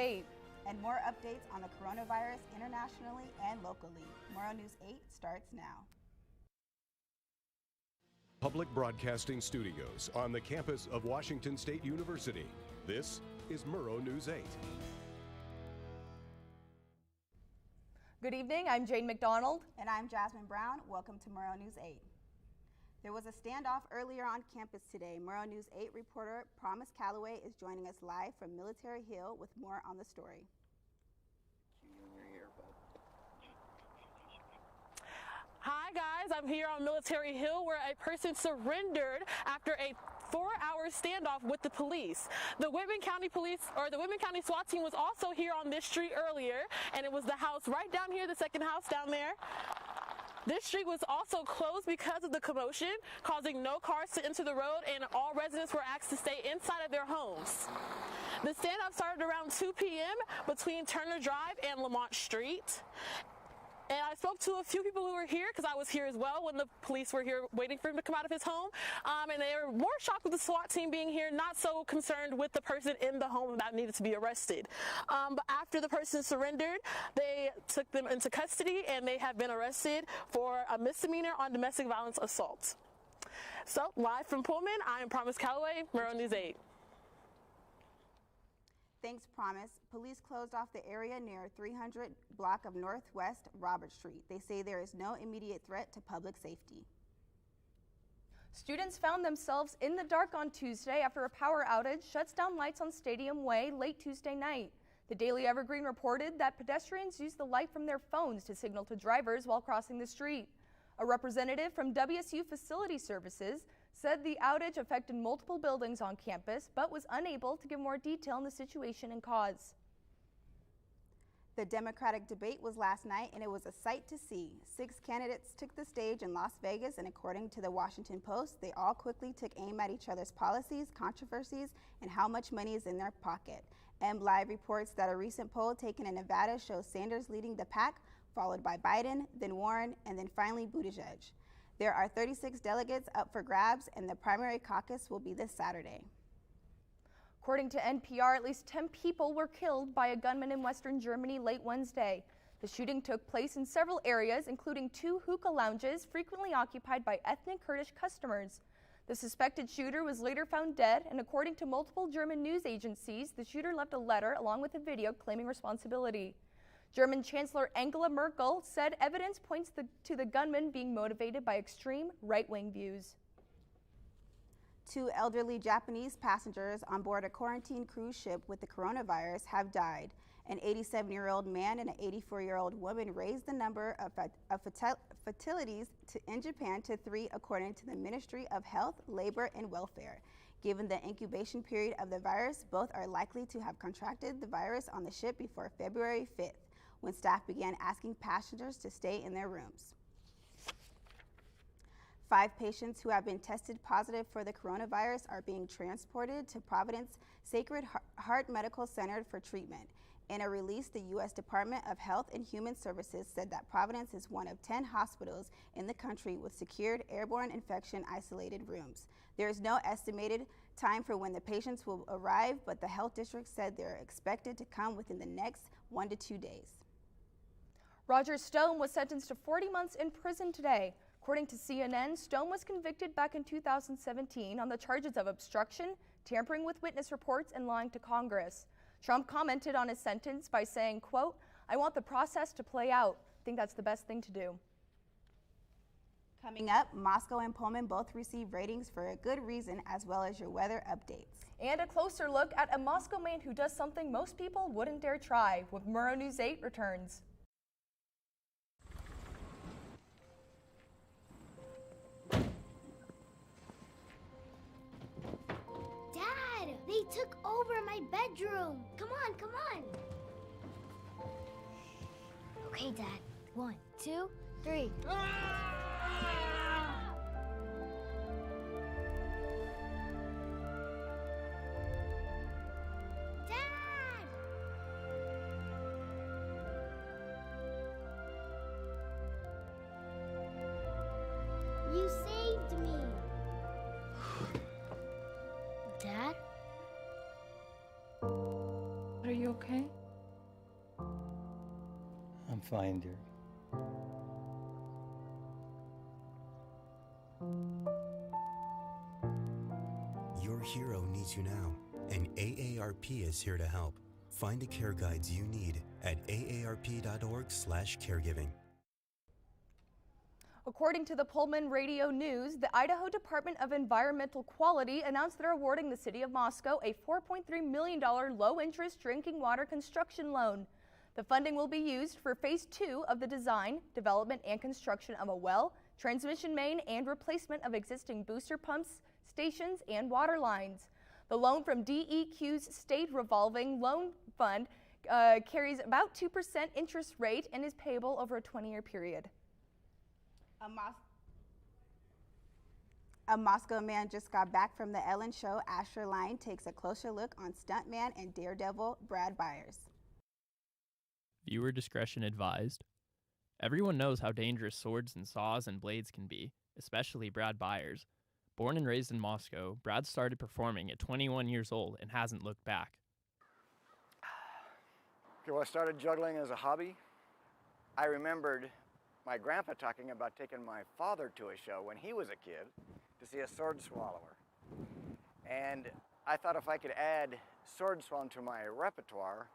8. And more updates on the coronavirus internationally and locally. Murrow News 8 starts now. Public Broadcasting Studios on the campus of Washington State University. This is Murrow News 8. Good evening, I'm Jane McDonald. And I'm Jasmine Brown. Welcome to Murrow News 8. There was a standoff earlier on campus today. Murrow News 8 reporter Promise Calloway is joining us live from Military Hill with more on the story. Hi guys, I'm here on Military Hill where a person surrendered after a 4-hour standoff with the police. The Whitman County SWAT team was also here on this street earlier, and it was the house right down here, the second house down there. This street was also closed because of the commotion, causing no cars to enter the road, and all residents were asked to stay inside of their homes. The standoff started around 2 p.m. between Turner Drive and Lamont Street. And I spoke to a few people who were here, because I was here as well when the police were here waiting for him to come out of his home. And they were more shocked with the SWAT team being here, not so concerned with the person in the home that needed to be arrested. But after the person surrendered, they took them into custody, and they have been arrested for a misdemeanor on domestic violence assault. So, live from Pullman, I am Promise Calloway, Murrow News 8. Thanks, Promise. Police closed off the area near 300 block of Northwest Robert Street. They say there is no immediate threat to public safety. Students found themselves in the dark on Tuesday after a power outage shuts down lights on Stadium Way late Tuesday night. The Daily Evergreen reported that pedestrians used the light from their phones to signal to drivers while crossing the street. A representative from WSU Facility Services said the outage affected multiple buildings on campus, but was unable to give more detail on the situation and cause. The Democratic debate was last night, and it was a sight to see. 6 candidates took the stage in Las Vegas, and according to the Washington Post, they all quickly took aim at each other's policies, controversies, and how much money is in their pocket. MLive reports that a recent poll taken in Nevada shows Sanders leading the pack, followed by Biden, then Warren, and then finally Buttigieg. There are 36 delegates up for grabs, and the primary caucus will be this Saturday. According to NPR, at least 10 people were killed by a gunman in Western Germany late Wednesday. The shooting took place in several areas, including 2 hookah lounges frequently occupied by ethnic Kurdish customers. The suspected shooter was later found dead, and according to multiple German news agencies, the shooter left a letter along with a video claiming responsibility. German Chancellor Angela Merkel said evidence points to the gunman being motivated by extreme right-wing views. 2 elderly Japanese passengers on board a quarantine cruise ship with the coronavirus have died. An 87-year-old man and an 84-year-old woman raised the number of fatalities in Japan to 3, according to the Ministry of Health, Labor, and Welfare. Given the incubation period of the virus, both are likely to have contracted the virus on the ship before February 5th. When staff began asking passengers to stay in their rooms. 5 patients who have been tested positive for the coronavirus are being transported to Providence Sacred Heart Medical Center for treatment. In a release, the U.S. Department of Health and Human Services said that Providence is one of 10 hospitals in the country with secured airborne infection isolated rooms. There is no estimated time for when the patients will arrive, but the health district said they're expected to come within the next 1 to 2 days. Roger Stone was sentenced to 40 months in prison today. According to CNN, Stone was convicted back in 2017 on the charges of obstruction, tampering with witness reports, and lying to Congress. Trump commented on his sentence by saying, quote, "I want the process to play out. I think that's the best thing to do." Coming up, Moscow and Pullman both receive ratings for a good reason, as well as your weather updates. And a closer look at a Moscow man who does something most people wouldn't dare try, with Murrow News 8 returns. They took over my bedroom. Come on, come on. Okay, Dad. 1, 2, 3. Dad! You saved me. Dad? Are you okay? I'm fine, dear. Your hero needs you now, and AARP is here to help. Find the care guides you need at aarp.org/caregiving. According to the Pullman Radio News, the Idaho Department of Environmental Quality announced they're awarding the city of Moscow a $4.3 million low-interest drinking water construction loan. The funding will be used for Phase 2 of the design, development, and construction of a well, transmission main, and replacement of existing booster pumps, stations, and water lines. The loan from DEQ's State Revolving Loan Fund carries about 2% interest rate and is payable over a 20-year period. A Moscow man just got back from the Ellen show. Asher Lynde takes a closer look on stuntman and daredevil Brad Byers. Viewer discretion advised. Everyone knows how dangerous swords and saws and blades can be, especially Brad Byers. Born and raised in Moscow, Brad started performing at 21 years old and hasn't looked back. Okay, well, I started juggling as a hobby. I remembered my grandpa talking about taking my father to a show when he was a kid to see a sword swallower. And I thought if I could add sword swallowing to my repertoire,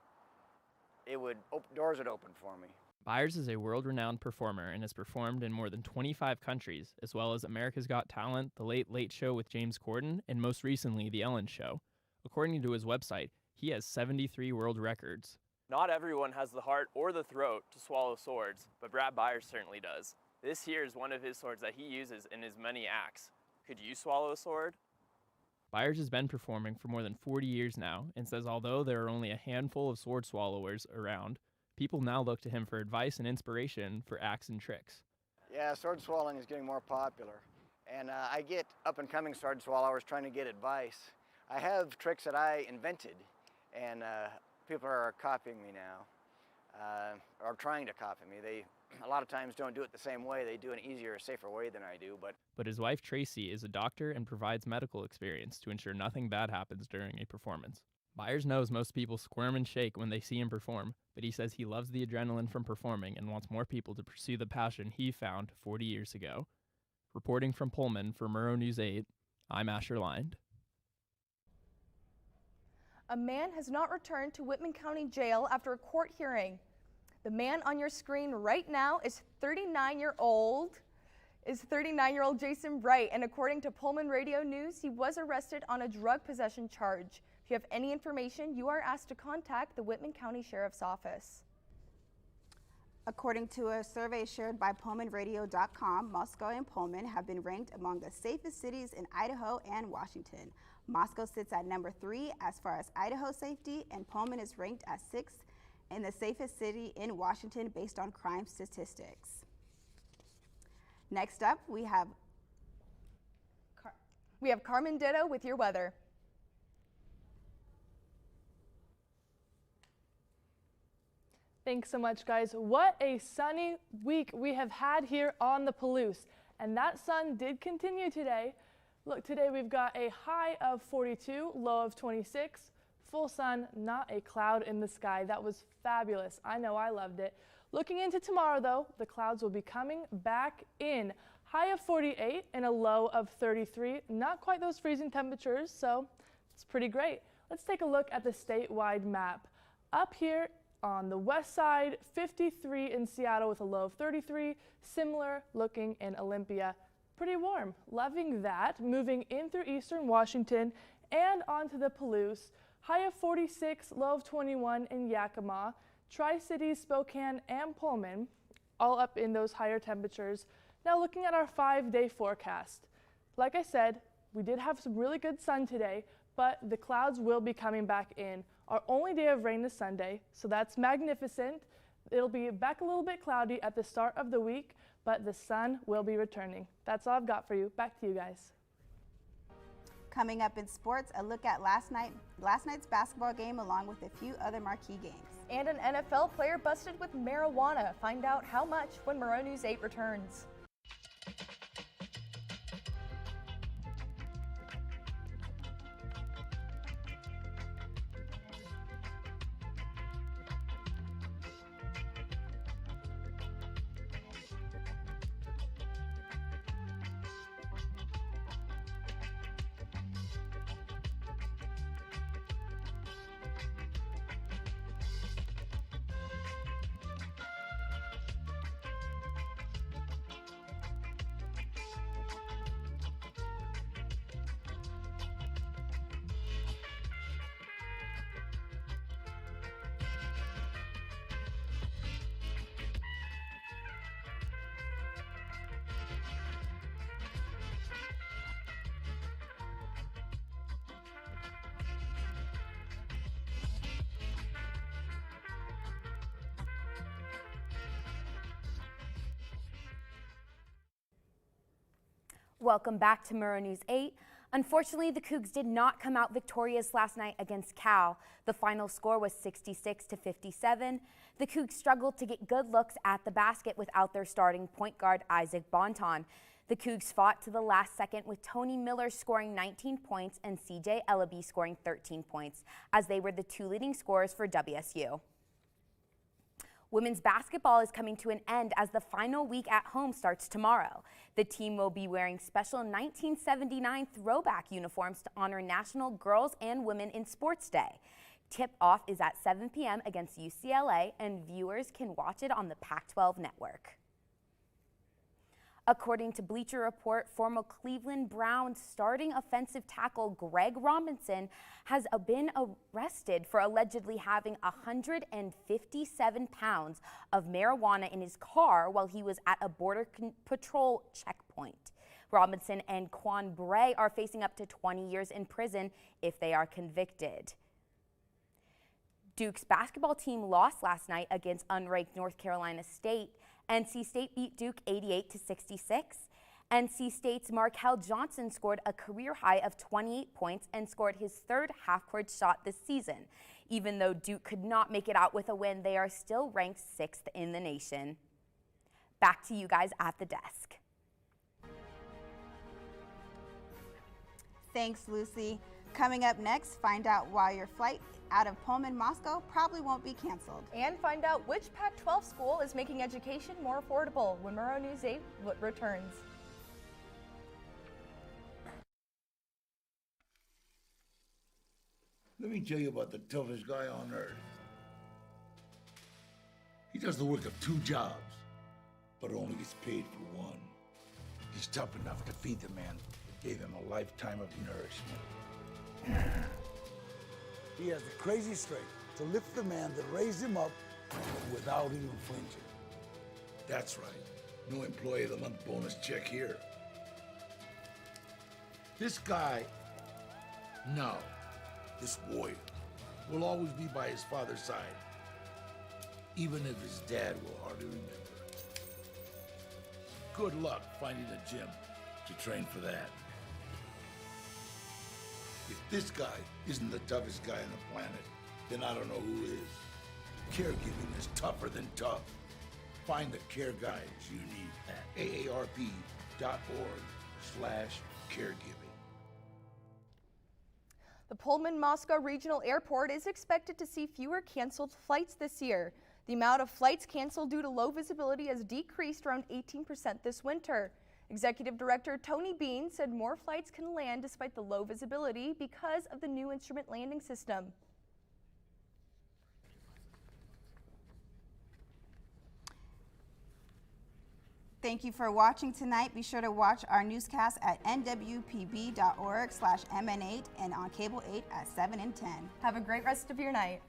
doors would open for me. Byers is a world-renowned performer and has performed in more than 25 countries, as well as America's Got Talent, The Late Late Show with James Corden, and most recently, The Ellen Show. According to his website, he has 73 world records. Not everyone has the heart or the throat to swallow swords, but Brad Byers certainly does. This here is one of his swords that he uses in his many acts. Could you swallow a sword? Byers has been performing for more than 40 years now and says although there are only a handful of sword swallowers around, people now look to him for advice and inspiration for acts and tricks. Yeah, sword swallowing is getting more popular. And I get up-and-coming sword swallowers trying to get advice. I have tricks that I invented, and people are copying me now, or trying to copy me. They a lot of times don't do it the same way. They do an easier, safer way than I do. But his wife Tracy is a doctor and provides medical experience to ensure nothing bad happens during a performance. Byers knows most people squirm and shake when they see him perform, but he says he loves the adrenaline from performing and wants more people to pursue the passion he found 40 years ago. Reporting from Pullman for Murrow News 8, I'm Asher Lynde. A man has not returned to Whitman County Jail after a court hearing. The man on your screen right now is 39-year-old Jason Bright, and according to Pullman Radio News, he was arrested on a drug possession charge. If you have any information, you are asked to contact the Whitman County Sheriff's Office. According to a survey shared by PullmanRadio.com, Moscow and Pullman have been ranked among the safest cities in Idaho and Washington. Moscow sits at number 3 as far as Idaho safety, and Pullman is ranked as 6th in the safest city in Washington based on crime statistics. Next up, we have Carmen Ditto with your weather. Thanks so much, guys. What a sunny week we have had here on the Palouse. And that sun did continue today. Look, today we've got a high of 42, low of 26. Full sun, not a cloud in the sky. That was fabulous. I know I loved it. Looking into tomorrow, though, the clouds will be coming back in. High of 48 and a low of 33. Not quite those freezing temperatures, so it's pretty great. Let's take a look at the statewide map. Up here on the west side, 53 in Seattle with a low of 33. Similar looking in Olympia. Pretty warm. Loving that. Moving in through eastern Washington and onto the Palouse. High of 46, low of 21 in Yakima. Tri-Cities, Spokane, and Pullman, all up in those higher temperatures. Now looking at our 5-day forecast. Like I said, we did have some really good sun today, but the clouds will be coming back in. Our only day of rain is Sunday, so that's magnificent. It'll be back a little bit cloudy at the start of the week, but the sun will be returning. That's all I've got for you. Back to you guys. Coming up in sports, a look at last night's basketball game along with a few other marquee games. And an NFL player busted with marijuana. Find out how much when Murrow News 8 returns. Welcome back to Murrow News 8. Unfortunately, the Cougs did not come out victorious last night against Cal. The final score was 66-57. The Cougs struggled to get good looks at the basket without their starting point guard Isaac Bonton. The Cougs fought to the last second with Tony Miller scoring 19 points and CJ Ellaby scoring 13 points, as they were the two leading scorers for WSU. Women's basketball is coming to an end as the final week at home starts tomorrow. The team will be wearing special 1979 throwback uniforms to honor National Girls and Women in Sports Day. Tip-off is at 7 p.m. against UCLA, and viewers can watch it on the Pac-12 network. According to Bleacher Report, former Cleveland Browns starting offensive tackle Greg Robinson has been arrested for allegedly having 157 pounds of marijuana in his car while he was at a Border Patrol checkpoint. Robinson and Quan Bray are facing up to 20 years in prison if they are convicted. Duke's basketball team lost last night against unranked North Carolina State. NC State beat Duke 88-66. NC State's Markel Johnson scored a career high of 28 points and scored his third half-court shot this season. Even though Duke could not make it out with a win, they are still ranked 6th in the nation. Back to you guys at the desk. Thanks, Lucy. Coming up next, find out why your flight out of Pullman, Moscow probably won't be canceled. And find out which Pac-12 school is making education more affordable when Murrow News 8 returns. Let me tell you about the toughest guy on earth. He does the work of 2 jobs, but only gets paid for one. He's tough enough to feed the man that gave him a lifetime of nourishment. He has the crazy strength to lift the man that raised him up without even flinching. That's right. No employee of the month bonus check here. This guy, this warrior, will always be by his father's side, even if his dad will hardly remember. Good luck finding a gym to train for that. If this guy isn't the toughest guy on the planet, then I don't know who is. Caregiving is tougher than tough. Find the care guides you need at aarp.org/caregiving. The Pullman-Moscow Regional Airport is expected to see fewer canceled flights this year. The amount of flights canceled due to low visibility has decreased around 18% this winter. Executive Director Tony Bean said more flights can land despite the low visibility because of the new instrument landing system. Thank you for watching tonight. Be sure to watch our newscast at nwpb.org/mn8 and on Cable 8 at 7 and 10. Have a great rest of your night.